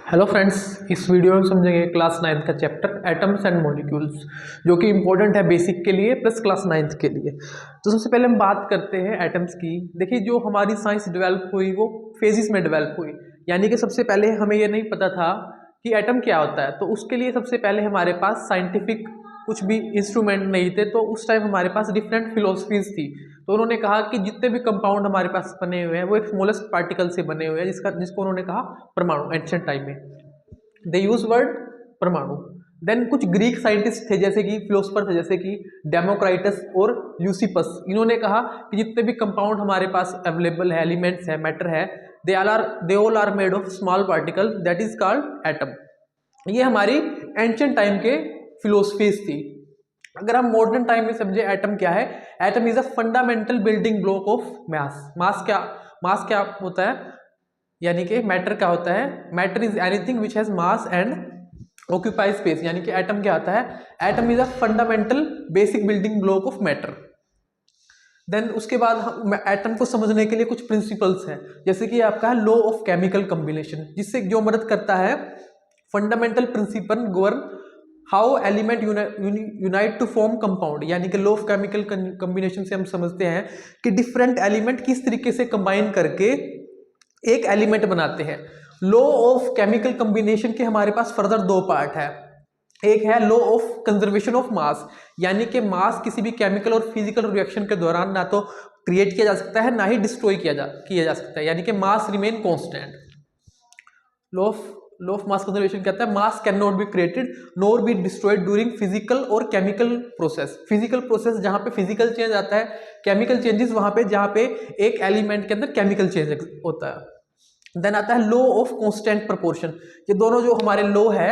Hello friends, इस video में समझेंगे क्लास 9th का चैप्टर एटम्स एंड मॉलिक्यूल्स, जो कि इम्पोर्टेंट है बेसिक के लिए प्लस क्लास 9th के लिए। तो सबसे पहले हम बात करते हैं एटम्स की। देखिए, जो हमारी साइंस डेवलप हुई वो फेजेस में डेवलप हुई, यानी कि सबसे पहले हमें ये नहीं पता था कि एटम क्या होता है। तो उसके लिए सबसे पहले हमारे पास साइंटिफिक कुछ भी इंस्ट्रूमेंट नहीं थे, तो उस टाइम हमारे पास डिफरेंट फिलोसफीज थी। तो उन्होंने कहा कि जितने भी कंपाउंड हमारे पास बने हुए हैं वो एक स्मॉलेस्ट पार्टिकल से बने हुए हैं, जिसको उन्होंने कहा परमाणु। एंशिएंट टाइम में दे यूज वर्ड परमाणु। देन कुछ ग्रीक साइंटिस्ट थे, जैसे कि फिलोसफर थे, जैसे कि डेमोक्राइटस और ल्यूसिपस। इन्होंने कहा कि जितने भी कंपाउंड हमारे पास अवेलेबल है, एलिमेंट्स है, मैटर है, they all are made of small particle, that is called atom. ये हमारी एंशिएंट टाइम के फिलोसफीज थी। अगर हम मॉडर्न टाइम में समझे एटम क्या है, atom is a fundamental building block of mass. Mass क्या होता है, यानी कि मैटर क्या होता है। Matter is anything which has mass and occupy space. यानी कि एटम क्या होता है, atom is a fundamental basic building block of matter. Then उसके बाद एटम को समझने के लिए कुछ प्रिंसिपल्स हैं, जैसे कि आपका है लॉ ऑफ केमिकल कॉम्बिनेशन, जिससे जो मदद करता है fundamental principle govern how element unite to form compound. यानी कि लॉ ऑफ केमिकल कॉम्बिनेशन से हम समझते हैं कि डिफरेंट एलिमेंट किस तरीके से कंबाइन करके एक एलिमेंट बनाते हैं। लॉ ऑफ केमिकल कॉम्बिनेशन के हमारे पास फर्दर दो पार्ट है। एक है लॉ ऑफ कंजर्वेशन ऑफ मास, यानी कि मास किसी भी केमिकल और फिजिकल रिएक्शन के दौरान ना तो क्रिएट किया जा सकता है, ना ही डिस्ट्रॉय किया जा सकता है, यानी कि mass remain constant. Law of mass conservation कहता है mass can not be created nor be destroyed during physical और केमिकल प्रोसेस। फिजिकल प्रोसेस जहां पे फिजिकल चेंज आता है, केमिकल चेंजेस वहां पे जहां पे एक एलिमेंट के अंदर केमिकल चेंज होता है। देन आता है लॉ ऑफ कांस्टेंट प्रोपोर्शन। ये दोनों जो हमारे लॉ है,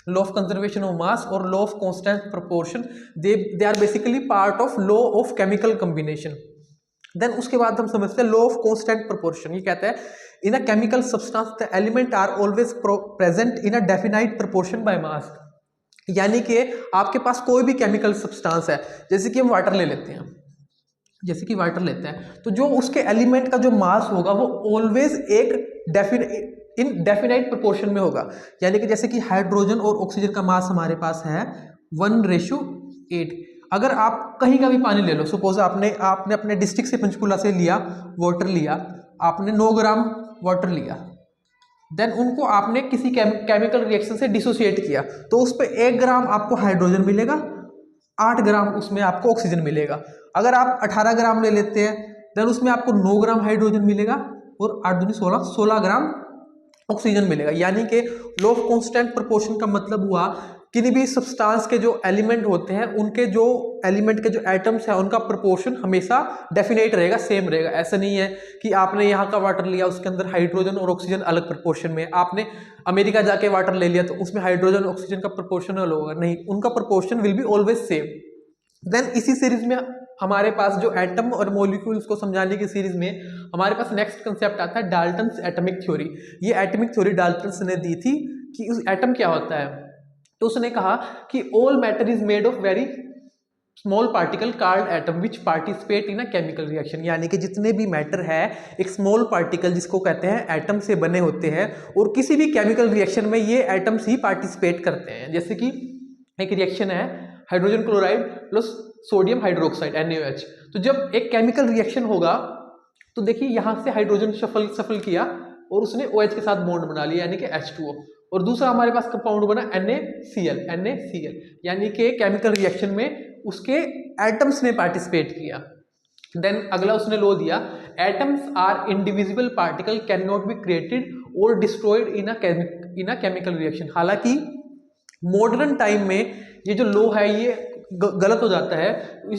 law of conservation of mass और law of constant proportion, they are basically part of law of chemical combination. Then उसके बाद हम समझते हैं लॉ ऑफ कांस्टेंट प्रोपोर्शन। ये कहता है in a chemical substance the element are always present in a definite proportion by mass. यानी कि आपके पास कोई भी केमिकल सब्सटेंस है, जैसे कि हम वाटर ले लेते हैं, जैसे कि वाटर लेते हैं, तो जो उसके एलिमेंट का जो मास होगा वो ऑलवेज एक इन डेफिनाइट प्रोपोर्शन में होगा। यानी कि जैसे कि हाइड्रोजन और ऑक्सीजन का मास हमारे पास है 1:8। अगर आप कहीं का भी पानी ले लो, सपोज आपने अपने डिस्ट्रिक्ट से पंचकुला से लिया वाटर लिया, आपने 9 ग्राम वाटर लिया, देन उनको आपने किसी केमिकल रिएक्शन से डिसोसिएट किया, तो उस पर 1 ग्राम आपको हाइड्रोजन मिलेगा, 8 ग्राम उसमें आपको ऑक्सीजन मिलेगा। अगर आप 18 ग्राम ले लेते हैं, देन उसमें आपको 9 ग्राम हाइड्रोजन मिलेगा और 8 दूनी 16 ग्राम ऑक्सीजन मिलेगा। यानी कि लॉ ऑफ कांस्टेंट प्रोपोर्शन का मतलब हुआ किसी भी सब्सटेंस के जो एलिमेंट होते हैं, उनके जो एलिमेंट के जो एटम्स हैं, उनका प्रोपोर्शन हमेशा डेफिनेट रहेगा, सेम रहेगा। ऐसा नहीं है कि आपने यहाँ का वाटर लिया, उसके अंदर हाइड्रोजन और ऑक्सीजन अलग प्रोपोर्शन में, आपने अमेरिका जाके वाटर ले लिया तो उसमें हाइड्रोजन ऑक्सीजन का प्रोपोर्शन अलग होगा, नहीं, उनका proportion will be always same. Then इसी सीरीज में हमारे पास जो एटम और मॉलिक्यूल्स को समझाने की सीरीज में हमारे पास नेक्स्ट कंसेप्ट आता है डाल्टन्स एटॉमिक थ्योरी। ये एटॉमिक थ्योरी डाल्टन्स ने दी थी कि उस एटम क्या होता है। तो उसने कहा कि all matter is made of very small particle called atom which participate in a chemical reaction. यानी कि जितने भी मैटर है, एक स्मॉल पार्टिकल जिसको कहते हैं एटम से बने होते हैं, और किसी भी केमिकल रिएक्शन में ये एटम्स ही पार्टिसिपेट करते हैं। जैसे कि एक रिएक्शन है hydrogen chloride plus sodium hydroxide NaOH। तो जब एक केमिकल रिएक्शन होगा तो देखिए यहां से हाइड्रोजन सफल किया और उसने OH के साथ बॉन्ड बना लिया, यानी कि H2O, और दूसरा हमारे पास कंपाउंड बना NaCl। यानी कि केमिकल रिएक्शन में उसके एटम्स ने पार्टिसिपेट किया। देन अगला उसने लो दिया atoms are indivisible particle can not be created और destroyed in a chemical reaction. हालांकि मॉडर्न टाइम में ये जो लो है ये गलत हो जाता है।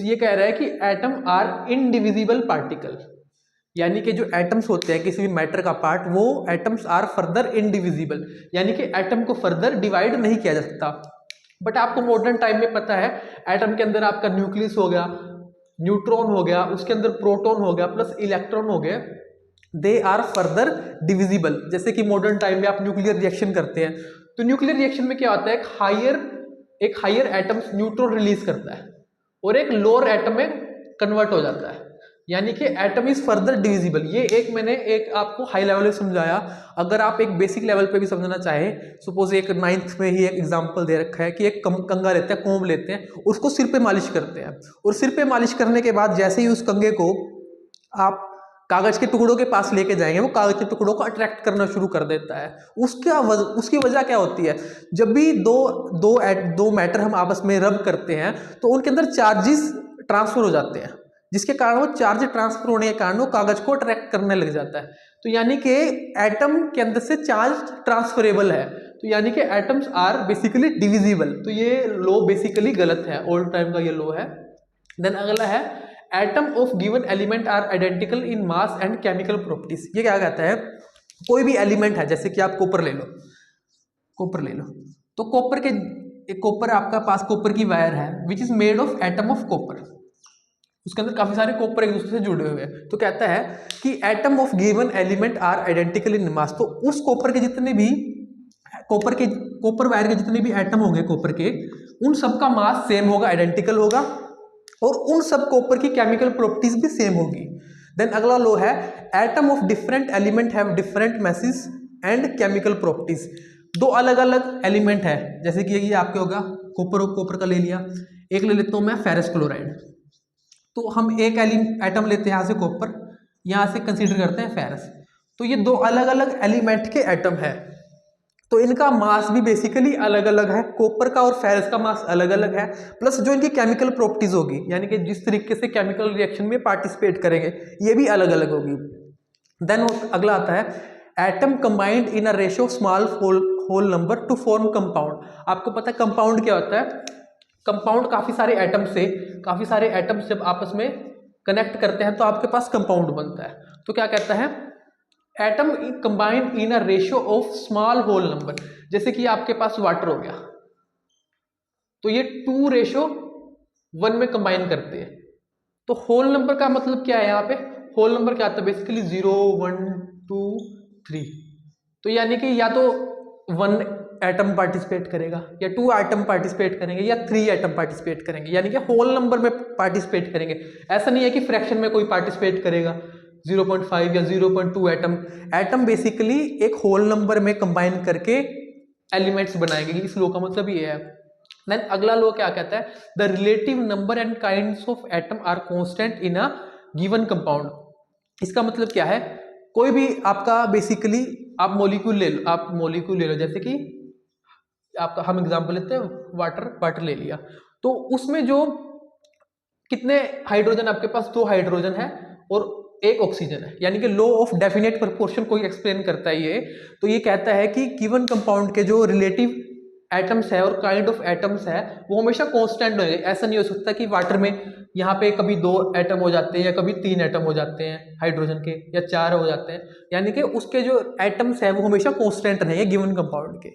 ये कह रहा है कि एटम आर इंडिविजिबल पार्टिकल, यानी कि जो एटम्स होते हैं किसी भी मैटर का पार्ट, वो एटम्स आर फर्दर इंडिविजिबल, यानी कि एटम को फर्दर डिवाइड नहीं किया जा सकता। बट आपको मॉडर्न टाइम में पता है एटम के अंदर आपका न्यूक्लियस हो गया, न्यूट्रॉन हो गया, उसके अंदर प्रोटॉन हो गया प्लस इलेक्ट्रॉन हो गए, दे आर फर्दर डिविजिबल। जैसे कि मॉडर्न टाइम में आप न्यूक्लियर रिएक्शन करते हैं, तो न्यूक्लियर रिएक्शन में क्या होता है, एक हायर एटम न्यूट्रॉन रिलीज करता है और एक लोअर एटम में कन्वर्ट हो जाता है। यानी कि एटम इज फर्दर डिविजिबल। ये एक मैंने एक आपको हाई लेवल पे समझाया। अगर आप एक बेसिक लेवल पे भी समझना चाहें, सपोज एक 9th में ही एक एग्जांपल दे रखा है कि एक कंघा लेते हैं, कोंब लेते हैं, उसको सिर पे मालिश करते हैं, और सिर पे मालिश करने के बाद जैसे ही उस कंघे को आप कागज के टुकड़ों के पास लेके जाएंगे, वो कागज के टुकड़ों को अट्रैक्ट करना शुरू कर देता है। उसकी वजह क्या होती है? जब भी दो मैटर हम आपस में रब करते हैं तो उनके अंदर चार्जेस ट्रांसफर हो जाते हैं, जिसके कारण वो चार्ज ट्रांसफर होने के कारण वो कागज को अट्रैक्ट करने लग जाता है। तो यानी कि एटम के अंदर से चार्ज ट्रांसफरेबल है, तो यानी कि एटम्स आर बेसिकली डिविजिबल। तो ये लॉ बेसिकली गलत है, ओल्ड टाइम का ये लॉ है। देन अगला है atom of given element are identical in mass and chemical properties. ये क्या कहता है? कोई भी एलिमेंट है, जैसे कि आप कॉपर ले लो, कॉपर ले लो, तो कॉपर आपका पास कॉपर की वायर है which is made of atom of copper. उसके अंदर काफी सारे कॉपर एक दूसरे से जुड़े हुए हैं। तो कहता है कि atom of given element are identical in mass. तो उस कॉपर के जितने भी कॉपर वायर के जितने भी एटम होंगे कॉपर के, उन सबका मास सेम होगा, आइडेंटिकल होगा, और उन सब कॉपर की केमिकल प्रॉपर्टीज भी सेम होगी। देन अगला लॉ है atom of different element have different message and chemical properties. दो अलग अलग एलिमेंट है, जैसे कि ये आपके होगा कॉपर और कॉपर का ले लिया, एक ले लेता हूं मैं फेरस क्लोराइड। तो हम एक एटम लेते हैं यहाँ से कॉपर, यहाँ से कंसीडर करते हैं फेरस। तो ये दो अलग अलग एलिमेंट के एटम है, तो इनका मास भी बेसिकली अलग अलग है। कॉपर का और फेरस का मास अलग अलग है, प्लस जो इनकी केमिकल प्रॉपर्टीज होगी, यानी कि जिस तरीके से केमिकल रिएक्शन में पार्टिसिपेट करेंगे, ये भी अलग अलग होगी। देन अगला आता है atom combined in a ratio small whole number to form compound. आपको पता है कंपाउंड क्या होता है? कंपाउंड काफी सारे एटम्स जब आपस में कनेक्ट करते हैं तो आपके पास कंपाउंड बनता है। तो क्या कहता है? Atom combined in a ratio of small whole number. जैसे कि आपके पास वाटर हो गया, तो ये 2:1 में कंबाइन करते हैं। तो होल नंबर का मतलब क्या है? यहाँ पे होल नंबर क्या आता है? बेसिकली 0 1 2 3। तो यानी कि या तो 1 एटम पार्टिसिपेट करेगा, या 2 एटम पार्टिसिपेट करेंगे, या 3 एटम पार्टिसिपेट करेंगे, यानी कि होल नंबर में पार्टिसिपेट करेंगे। ऐसा नहीं है कि फ्रैक्शन में कोई पार्टिसिपेट करेगा 0.5 या 0.2 एटम बेसिकली एक होल नंबर में कंबाइन करके एलिमेंट्स बनाएंगे। इस लो का मतलब ये है। देन अगला लो क्या कहता है? The relative number and kinds of atom are constant in a given compound. इसका मतलब क्या है? कोई भी आपका बेसिकली आप मॉलिक्यूल ले लो, जैसे कि आपका हम एग्जांपल लेते हैं वाटर ले लिया, तो उसमें जो कितने हाइड्रोजन आपके पास? 2 हाइड्रोजन है और 1 ऑक्सीजन है, यानी कि लॉ ऑफ डेफिनेट प्रोपोर्शन को एक्सप्लेन करता है ये। तो ये कहता है कि गिवन कंपाउंड के जो रिलेटिव एटम्स है और काइंड ऑफ एटम्स है वो हमेशा कांस्टेंट होंगे। ऐसा नहीं हो सकता कि वाटर में यहाँ पे कभी 2 एटम हो जाते हैं या कभी 3 एटम हो जाते हैं हाइड्रोजन के, या 4 हो जाते हैं, यानी कि उसके जो एटम्स है वो हमेशा कांस्टेंट रहेंगे गिवन कंपाउंड के।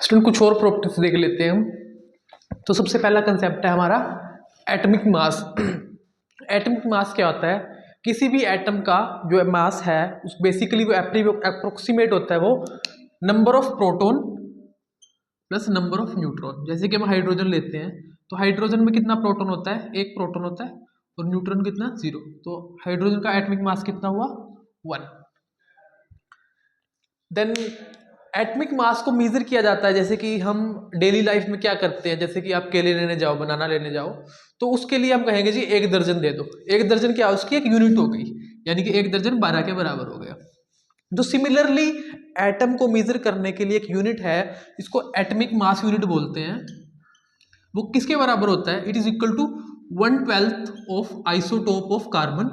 स्टूडेंट कुछ और प्रॉपर्टीज देख लेते हैं हम। तो सबसे पहला कंसेप्ट है हमारा एटॉमिक मास। एटॉमिक मास क्या होता है? किसी भी एटम का जो मास है उस बेसिकली वो अप्रोक्सीमेट होता है वो number of proton plus number of neutron. जैसे कि हम हाइड्रोजन लेते हैं, तो हाइड्रोजन में कितना प्रोटॉन होता है? 1 प्रोटॉन होता है, और न्यूट्रॉन कितना? 0। तो हाइड्रोजन का एटॉमिक मास कितना हुआ? 1। देन एटॉमिक मास को मेजर किया जाता है, जैसे कि हम डेली लाइफ में क्या करते हैं, जैसे कि आप केले लेने जाओ, बनाना लेने जाओ, तो उसके लिए हम कहेंगे जी 1 दर्जन दे दो। 1 दर्जन क्या? उसकी एक यूनिट हो गई, यानी कि 1 दर्जन 12 के बराबर हो गया। तो सिमिलरली एटम को मेजर करने के लिए एक यूनिट है, इसको एटॉमिक मास यूनिट बोलते हैं। वो किसके बराबर होता है? It is equal to 1/12 of isotope of carbon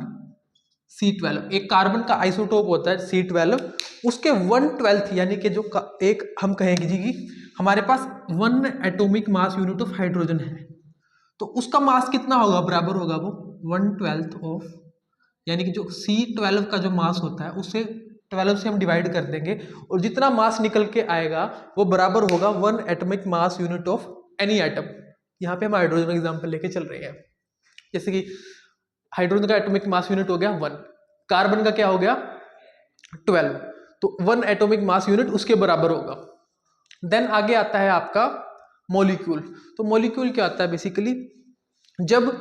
C12। एक कार्बन का आइसोटोप होता है C12, उसके 1/12 यानी कि जो एक हम कहेंगे जी कि हमारे पास 1 atomic mass unit of hydrogen है, तो उसका मास कितना होगा? बराबर होगा वो 1/12 ऑफ, यानी कि जो C12 का जो मास होता है उसे 12 से हम डिवाइड कर देंगे, और जितना मास निकल के आएगा वो बराबर होगा 1 atomic mass unit of any atom. यहाँ पे हम हाइड्रोजन एग्जाम्पल लेके चल रहे हैं। जैसे कि हाइड्रोजन का एटॉमिक मास यूनिट हो गया 1, कार्बन का क्या हो गया 12, तो 1 एटॉमिक मास यूनिट उसके बराबर होगा। देन आगे आता है आपका मॉलिक्यूल। तो मॉलिक्यूल क्या होता है? बेसिकली जब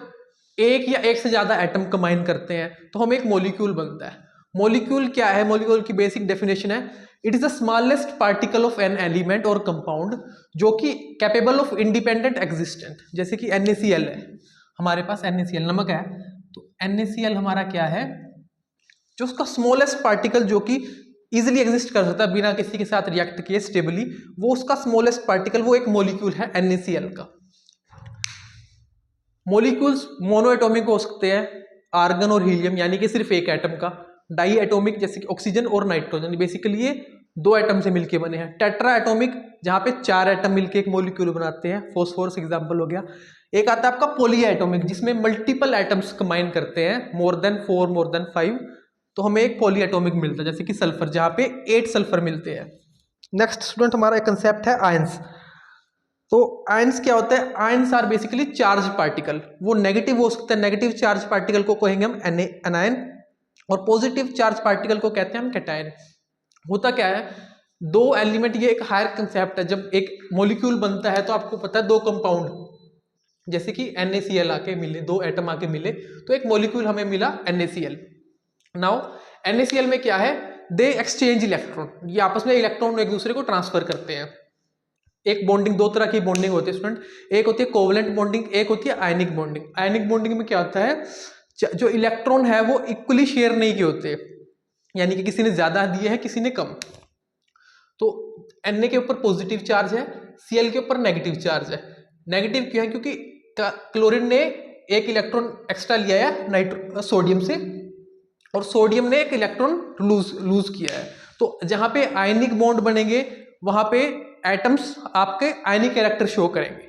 एक या एक से ज्यादा एटम कंबाइन करते हैं तो हमें एक मॉलिक्यूल बनता है। मॉलिक्यूल क्या है? मॉलिक्यूल की बेसिक डेफिनेशन है, it is the smallest particle of an element और कंपाउंड जो कि कैपेबल ऑफ इंडिपेंडेंट एग्जिस्टेंट। जैसे कि NaCl है, हमारे पास NaCl नमक है, तो NaCl हमारा क्या है? जो उसका स्मॉलेस्ट पार्टिकल जो कि इजिली एग्जिस्ट कर सकता है बिना किसी के साथ रिएक्ट किए स्टेबली, वो उसका स्मॉलेस्ट पार्टिकल वो एक मॉलिक्यूल है NaCl का। मॉलिक्यूल्स मोनो एटॉमिक हो सकते हैं, आर्गन और हीलियम यानी कि सिर्फ एक एटम का, डाई एटॉमिक जैसे कि ऑक्सीजन और नाइट्रोजन, बेसिकली ये दो एटम से मिलके बने हैं। टेट्रा एटॉमिक जहां पे चार एटम मिलके एक मॉलिक्यूल बनाते हैं, फॉस्फोरस एग्जांपल हो गया। एक आता है आपका पॉली एटॉमिक जिसमें मल्टीपल एटम्स कंबाइन करते हैं, मोर देन 4 मोर देन 5, तो हमें एक पॉली एटॉमिक मिलता है, जैसे कि सल्फर जहां पे 8 सल्फर मिलते हैं। नेक्स्ट स्टूडेंट हमारा एक कंसेप्ट है आयंस। तो आयंस क्या होता है? Ions are basically charge particle. वो नेगेटिव हो सकता है, नेगेटिव चार्ज पार्टिकल को कहेंगे हम एनायन, और पॉजिटिव चार्ज पार्टिकल को कहते हैं हम कैटायन। होता क्या है, दो एलिमेंट, ये एक हायर कंसेप्ट है, जब एक मॉलिक्यूल बनता है तो आपको पता है दो कंपाउंड जैसे कि NaCl आके मिले, दो एटम आके मिले तो एक मॉलिक्यूल हमें मिला NaCl। नाउ NaCl में क्या है, दे एक्सचेंज इलेक्ट्रॉन, ये आपस में इलेक्ट्रॉन एक दूसरे को ट्रांसफर करते हैं। एक बॉन्डिंग, दो तरह की बॉन्डिंग होती है स्टूडेंट, एक होती है कोवलेंट बॉन्डिंग, एक होती है आयनिक बॉन्डिंग। आयनिक बॉन्डिंग में क्या होता है, जो इलेक्ट्रॉन है वो इक्वली शेयर नहीं किए होते, यानी कि किसी ने ज्यादा दिए है किसी ने कम। तो Na के ऊपर पॉजिटिव चार्ज है, Cl के ऊपर नेगेटिव चार्ज है। नेगेटिव क्यों है? क्योंकि क्लोरीन ने एक इलेक्ट्रॉन एक्स्ट्रा लिया है सोडियम से, और सोडियम ने एक इलेक्ट्रॉन लूज किया है। तो जहां पे आयनिक बॉन्ड बनेंगे वहां पे एटम्स आपके आयनिक कैरेक्टर शो करेंगे।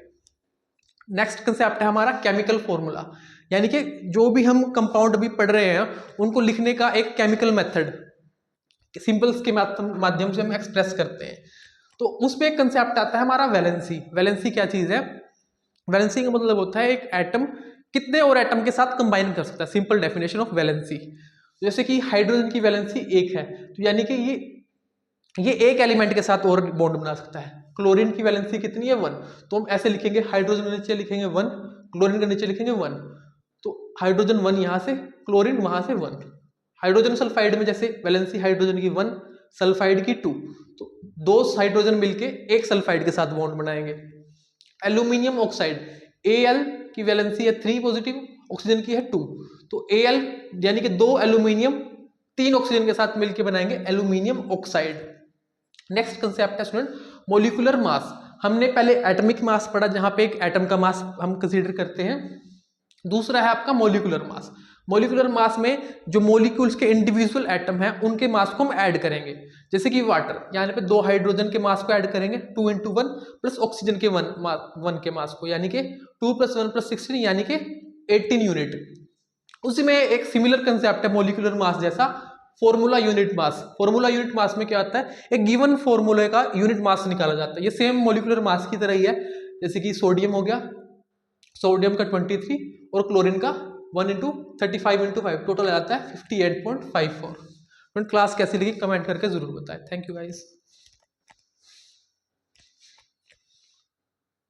नेक्स्ट कंसेप्ट है हमारा केमिकल फॉर्मूला, यानी कि जो भी हम कंपाउंड भी पढ़ रहे हैं उनको लिखने का एक केमिकल मेथड, सिंपल्स के माध्यम से हम एक्सप्रेस करते हैं। तो उसमें एक कंसेप्ट आता है हमारा वैलेंसी। वैलेंसी क्या चीज है? वैलेंसी का मतलब होता है एक एटम कितने और एटम के साथ कंबाइन कर सकता है, सिंपल डेफिनेशन ऑफ वैलेंसी। जैसे कि हाइड्रोजन की वैलेंसी 1 है, तो यानी कि ये एक एलिमेंट के साथ और बॉन्ड बना सकता है। क्लोरीन की वैलेंसी कितनी है? 1, तो हम ऐसे लिखेंगे, हाइड्रोजन के नीचे लिखेंगे 1, क्लोरीन के नीचे लिखेंगे 1, तो हाइड्रोजन 1 यहां से, क्लोरीन वहां से 1। हाइड्रोजन सल्फाइड में जैसे वैलेंसी हाइड्रोजन की 1, सल्फाइड की 2, तो दो हाइड्रोजन मिलके एक सल्फाइड के साथ बॉन्ड बनाएंगे। एल्यूमिनियम ऑक्साइड, Al की वैलेंसी है 3 पॉजिटिव, ऑक्सीजन की है 2, तो Al यानी कि दो एल्यूमिनियम 3 ऑक्सीजन के साथ मिलकर बनाएंगे एल्यूमिनियम ऑक्साइड। नेक्स्ट कंसेप्ट है स्टूडेंट मॉलिक्यूलर मास। हमने पहले एटॉमिक मास पढ़ा जहां पे एक एटम का मास हम कंसीडर करते हैं, दूसरा है आपका मॉलिक्यूलर मास। मॉलिक्यूलर मास में जो मॉलिक्यूल्स के इंडिविजुअल एटम हैं उनके मास को हम ऐड करेंगे, जैसे कि वाटर, यहाँ पे दो हाइड्रोजन के मास को ऐड करेंगे 2 × 1 प्लस ऑक्सीजन के 1 के मास को, यानी कि 2 + 1 + 16 यानी कि 18 यूनिट। उसी में एक सिमिलर कंसेप्ट है मॉलिक्यूलर मास जैसा, formula unit mass. Formula unit mass में क्या होता है, एक गिवन फॉर्मूले का यूनिट मास निकाला जाता है। ये सेम मॉलिक्यूलर मास की तरह ही है, जैसे कि सोडियम हो गया, सोडियम का 23 और क्लोरीन का 1 × 35 × 5 टोटल आ जाता है 58.54। क्लास कैसी लगी कमेंट करके जरूर बताएं। Thank you guys.